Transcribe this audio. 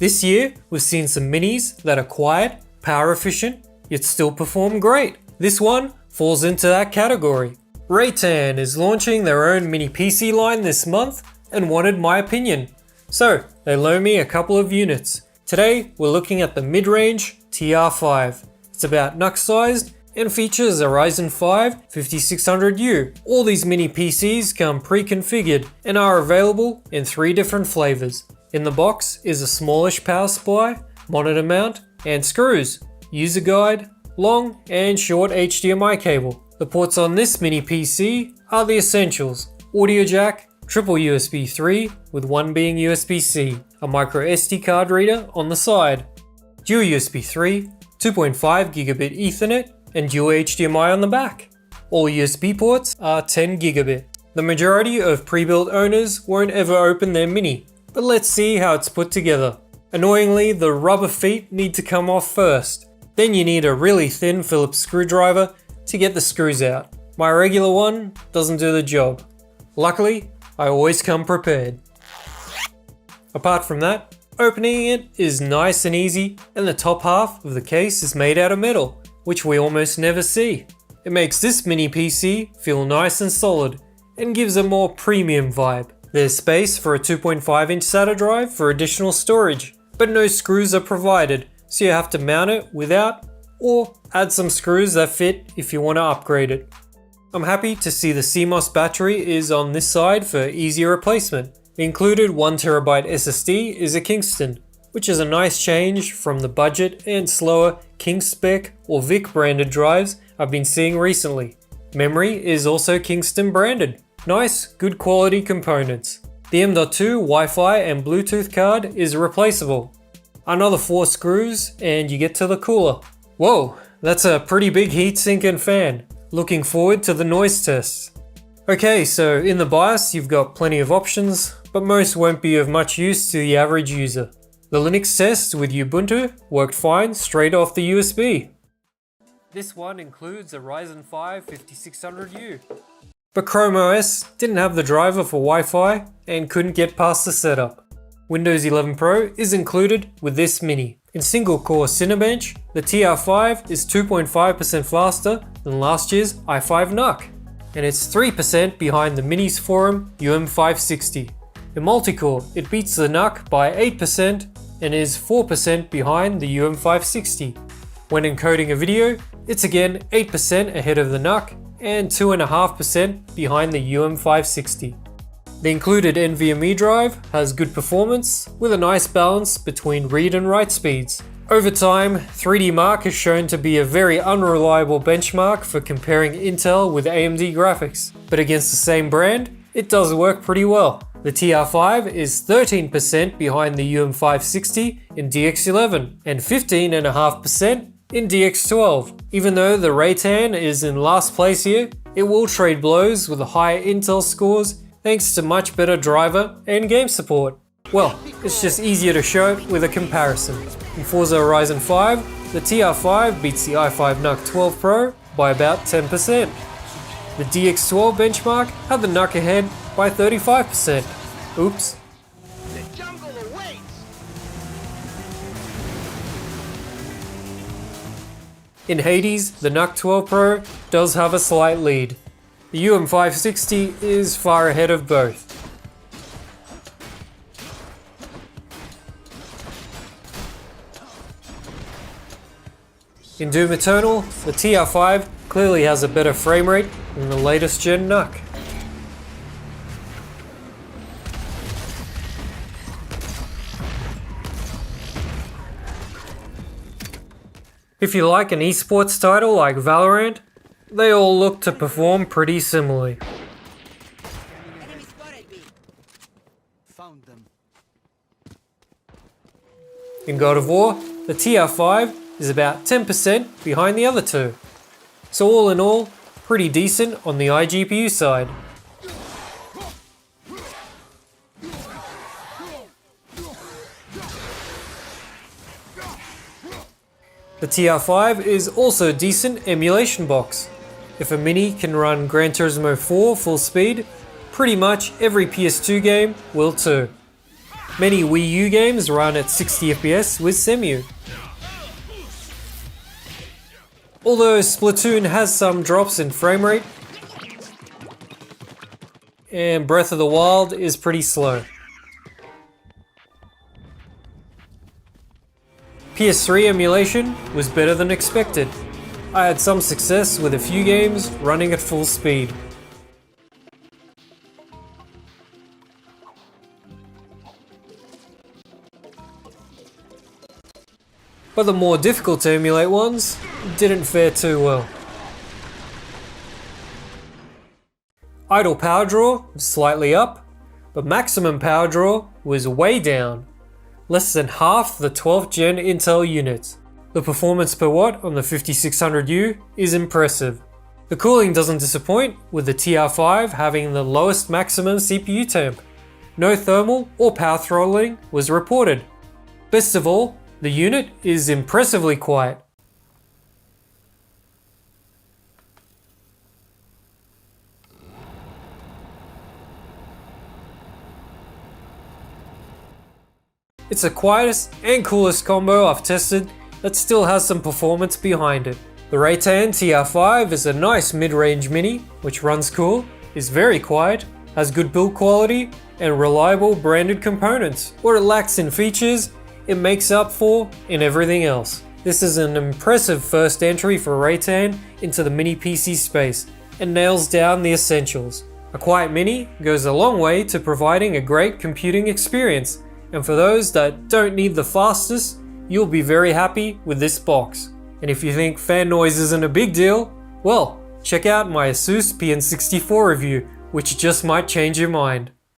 This year, we've seen some minis that are quiet, power efficient, yet still perform great. This one falls into that category. Reatan is launching their own mini PC line this month and wanted my opinion. So they loaned me a couple of units. Today we're looking at the mid-range TR5. It's about NUC sized and features a Ryzen 5 5600U. All these mini PCs come pre-configured and are available in 3 different flavors. In the box is a smallish power supply, monitor mount, and screws, user guide, long and short HDMI cable. The ports on this mini PC are the essentials: audio jack, triple USB 3 with one being USB-C, a micro SD card reader on the side, dual USB 3, 2.5 gigabit Ethernet, and dual HDMI on the back. All USB ports are 10 gigabit. The majority of pre-built owners won't ever open their mini, but let's see how it's put together. Annoyingly, the rubber feet need to come off first. Then you need a really thin Phillips screwdriver to get the screws out. My regular one doesn't do the job. Luckily, I always come prepared. Apart from that, opening it is nice and easy, and the top half of the case is made out of metal, which we almost never see. It makes this mini PC feel nice and solid, and gives a more premium vibe. There's space for a 2.5-inch SATA drive for additional storage, but no screws are provided, so you have to mount it without, or add some screws that fit if you want to upgrade it. I'm happy to see the CMOS battery is on this side for easier replacement. The included 1TB SSD is a Kingston, which is a nice change from the budget and slower KingSpec or VIC branded drives I've been seeing recently. Memory is also Kingston branded. Nice, good quality components. The M.2 Wi-Fi and Bluetooth card is replaceable. Another 4 screws and you get to the cooler. Whoa, that's a pretty big heatsink and fan. Looking forward to the noise tests. Okay, so in the BIOS you've got plenty of options, but most won't be of much use to the average user. The Linux test with Ubuntu worked fine straight off the USB. This one includes a Ryzen 5 5600U. But Chrome OS didn't have the driver for Wi-Fi and couldn't get past the setup. Windows 11 Pro is included with this mini. In single-core Cinebench, the TR5 is 2.5% faster than last year's i5 NUC, and it's 3% behind the Minis Forum UM560. In multi-core, it beats the NUC by 8% and is 4% behind the UM560. When encoding a video, it's again 8% ahead of the NUC and 2.5% behind the UM560. The included NVMe drive has good performance with a nice balance between read and write speeds. Over time, 3DMark has shown to be a very unreliable benchmark for comparing Intel with AMD graphics, but against the same brand, it does work pretty well. The TR5 is 13% behind the UM560 in DX11 and 15.5% in DX12. Even though the Reatan is in last place here, it will trade blows with the higher Intel scores thanks to much better driver and game support. Well, it's just easier to show it with a comparison. In Forza Horizon 5, the TR5 beats the i5 NUC 12 Pro by about 10%. The DX12 benchmark had the NUC ahead by 35%. Oops. The jungle awaits. In Hades, the NUC 12 Pro does have a slight lead. The UM560 is far ahead of both. In Doom Eternal, the TR5 clearly has a better frame rate than the latest gen NUC. If you like an esports title like Valorant, they all look to perform pretty similarly. Found them. In God of War, the TR5 is about 10% behind the other two. So all in all, pretty decent on the iGPU side. The TR5 is also a decent emulation box. If a Mini can run Gran Turismo 4 full speed, pretty much every PS2 game will too. Many Wii U games run at 60 FPS with Cemu. Although Splatoon has some drops in frame rate, and Breath of the Wild is pretty slow. PS3 emulation was better than expected. I had some success with a few games running at full speed. But the more difficult to emulate ones didn't fare too well. Idle power draw was slightly up, but maximum power draw was way down, less than half the 12th gen Intel unit. The performance per watt on the 5600U is impressive. The cooling doesn't disappoint, with the TR5 having the lowest maximum CPU temp. No thermal or power throttling was reported. Best of all, the unit is impressively quiet. It's the quietest and coolest combo I've tested that still has some performance behind it. The Reatan TR5 is a nice mid-range mini, which runs cool, is very quiet, has good build quality, and reliable branded components. What it lacks in features, it makes up for in everything else. This is an impressive first entry for Reatan into the mini PC space, and nails down the essentials. A quiet mini goes a long way to providing a great computing experience, and for those that don't need the fastest, you'll be very happy with this box. And if you think fan noise isn't a big deal, well, check out my ASUS PN64 review, which just might change your mind.